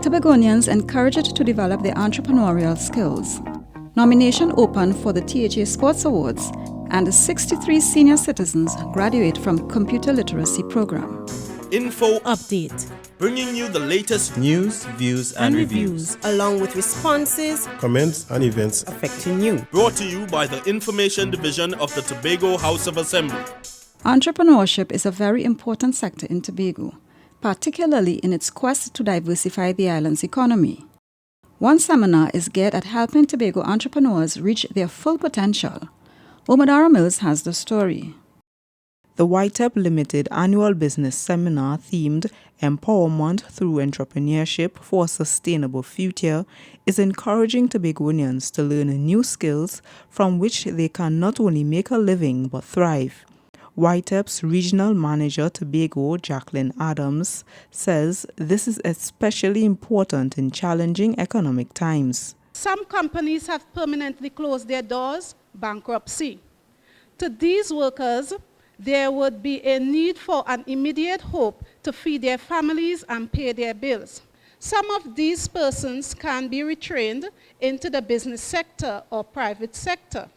Tobagonians encouraged to develop their entrepreneurial skills. Nomination opened for the THA Sports Awards, and 63 senior citizens graduate from Computer Literacy Program. Info Update. Bringing you the latest news, views, and reviews, along with responses, comments, and events affecting you. Brought to you by the Information Division of the Tobago House of Assembly. Entrepreneurship is a very important sector in Tobago, particularly in its quest to diversify the island's economy. One seminar is geared at helping Tobago entrepreneurs reach their full potential. Omadara Mills has the story. The YTEP Limited annual business seminar themed Empowerment Through Entrepreneurship for a Sustainable Future is encouraging Tobagonians to learn new skills from which they can not only make a living but thrive. YTEP's Regional Manager Tobago, Jacqueline Adams, says this is especially important in challenging economic times. Some companies have permanently closed their doors, bankruptcy. To these workers, there would be a need for an immediate hope to feed their families and pay their bills. Some of these persons can be retrained into the business sector or private sector,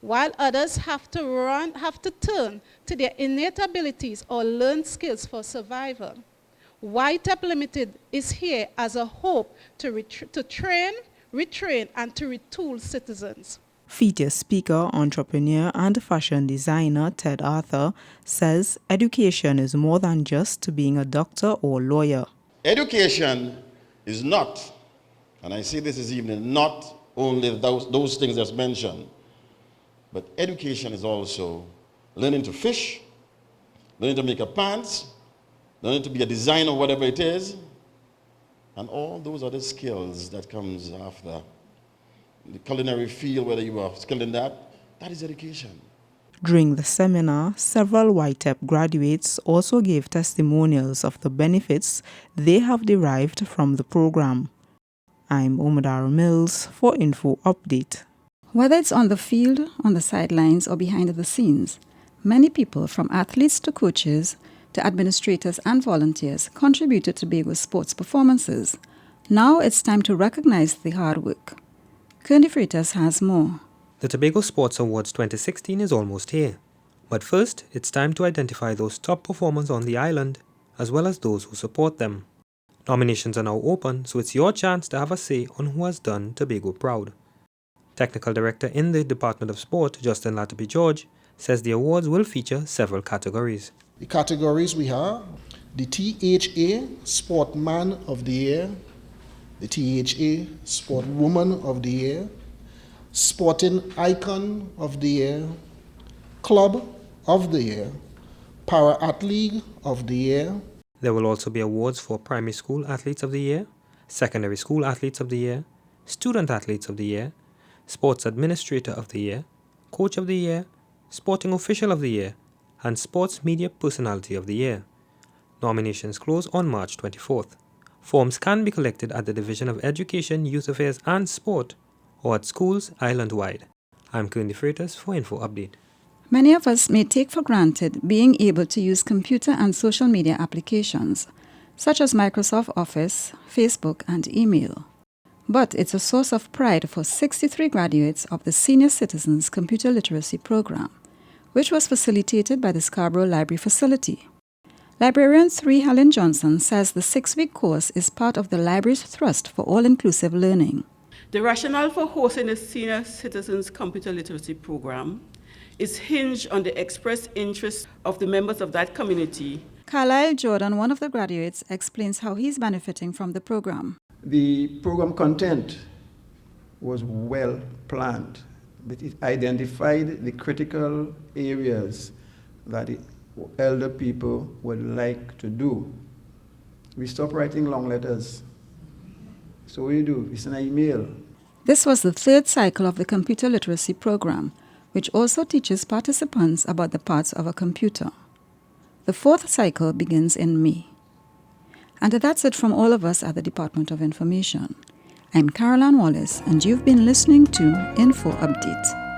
while others have to turn to their innate abilities or learned skills for survival. YTEP Limited is here as a hope to train, retrain, and to retool citizens. FITIA speaker, entrepreneur, and fashion designer Ted Arthur says education is more than just being a doctor or lawyer. Education is not, and I say this this evening, not only those things that's mentioned, but education is also learning to fish, learning to make a pants, learning to be a designer, whatever it is, and all those other skills that comes after. The culinary field, whether you are skilled in that is education. During the seminar, several YTEP graduates also gave testimonials of the benefits they have derived from the program. I'm Omadara Mills for Info Update. Whether it's on the field, on the sidelines, or behind the scenes, many people, from athletes to coaches to administrators and volunteers, contributed to Tobago's sports performances. Now it's time to recognize the hard work. Kearney Freitas has more. The Tobago Sports Awards 2016 is almost here. But first, it's time to identify those top performers on the island, as well as those who support them. Nominations are now open, so it's your chance to have a say on who has done Tobago proud. Technical Director in the Department of Sport, Justin Latapy George, says the awards will feature several categories. The categories we have: the THA Sportman of the Year, the THA Sportwoman of the Year, Sporting Icon of the Year, Club of the Year, Para-Athlete of the Year. There will also be awards for Primary School Athletes of the Year, Secondary School Athletes of the Year, Student Athletes of the Year, Sports Administrator of the Year, Coach of the Year, Sporting Official of the Year, and Sports Media Personality of the Year. Nominations close on March 24th. Forms can be collected at the Division of Education, Youth Affairs and Sport or at schools island-wide. I'm Kearney Freitas for Info Update. Many of us may take for granted being able to use computer and social media applications, such as Microsoft Office, Facebook, and email. But it's a source of pride for 63 graduates of the Senior Citizens Computer Literacy Program, which was facilitated by the Scarborough Library Facility. Librarian 3 Helen Johnson says the 6-week course is part of the library's thrust for all-inclusive learning. The rationale for hosting the Senior Citizens Computer Literacy Program is hinged on the expressed interest of the members of that community. Carlisle Jordan, one of the graduates, explains how he's benefiting from the program. The program content was well planned, but it identified the critical areas that the elder people would like to do. We stopped writing long letters. So what do? We send an email. This was the 3rd cycle of the Computer Literacy Program, which also teaches participants about the parts of a computer. The 4th cycle begins in May. And that's it from all of us at the Department of Information. I'm Caroline Wallace, and you've been listening to Info Update.